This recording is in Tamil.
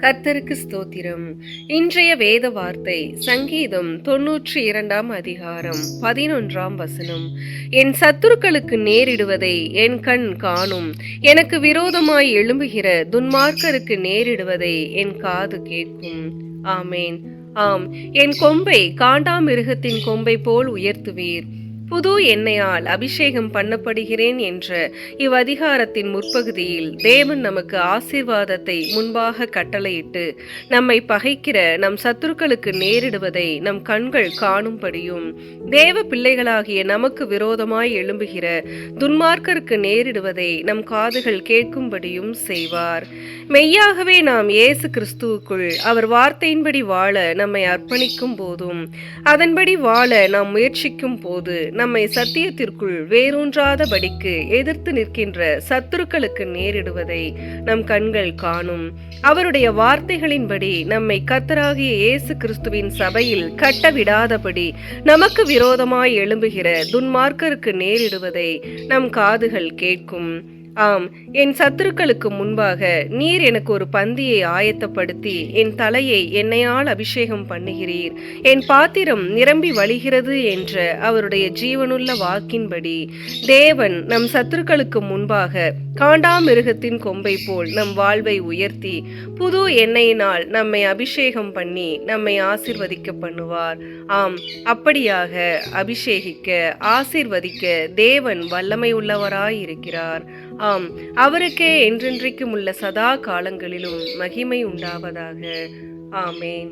கர்த்தருக்கு ஸ்தோத்திரம். இன்றைய வேத வார்த்தை சங்கீதம் 92 அதிகாரம் 11 என் சத்துருக்களுக்கு நேரிடுவதை என் கண் காணும், எனக்கு விரோதமாய் எழும்புகிற துன்மார்க்கருக்கு நேரிடுவதை என் காது கேட்கும். ஆமேன். ஆம், என் கொம்பை காண்டாமிருகத்தின் கொம்பை போல் உயர்த்துவீர். புது எண்ணெயால் அபிஷேகம் பண்ணப்படுகிறேன் என்ற இவ்வதிகாரத்தின் முற்பகுதியில் தேவன் நமக்கு ஆசீர்வாதத்தை முன்பாக கட்டளையிட்டு நம்மை பகைக்கிற நம் சத்துருக்களுக்கு நேரிடுவதை நம் கண்கள் காணும்படியும் தேவ பிள்ளைகளாகிய நமக்கு விரோதமாய் எழும்புகிற துன்மார்க்கருக்கு நேரிடுவதை நம் காதுகள் கேட்கும்படியும் செய்வார். மெய்யாகவே நாம் இயேசு கிறிஸ்துவுக்குள் அவர் வார்த்தையின்படி வாழ நம்மை அர்ப்பணிக்கும் போதும் அதன்படி வாழ நாம் முயற்சிக்கும் போது நம்மை சத்தியத்திற்குள் வேரூன்றாதபடிக்கு எதிர்த்து நிற்கின்ற சத்துருக்களுக்கு நேரிடுவதை நம் கண்கள் காணும். அவருடைய வார்த்தைகளின்படி நம்மை கர்த்தராகிய இயேசு கிறிஸ்துவின் சபையில் கட்டவிடாதபடி நமக்கு விரோதமாய் எழும்புகிற துன்மார்க்கருக்கு நேரிடுவதை நம் காதுகள் கேட்கும். ஆம், என் சத்துருக்களுக்கு முன்பாக நீர் எனக்கு ஒரு பந்தியை ஆயத்தப்படுத்தி என் தலையை எண்ணெயால் அபிஷேகம் பண்ணுகிறீர், என் பாத்திரம் நிரம்பி வழிகிறது என்ற அவருடைய ஜீவனுள்ள வாக்கின்படி தேவன் நம் சத்துருக்களுக்கு முன்பாக காண்டாமிருகத்தின் கொம்பை போல் நம் வாழ்வை உயர்த்தி புது எண்ணெயினால் நம்மை அபிஷேகம் பண்ணி நம்மை ஆசீர்வதிக்க பண்ணுவார். ஆம், அப்படியாக அபிஷேகிக்க ஆசீர்வதிக்க தேவன் வல்லமை உள்ளவராய் இருக்கிறார். ஆம், அவருக்கே என்றென்றைக்கும் உள்ள சதா காலங்களிலும் மகிமை உண்டாவதாக. ஆமேன்.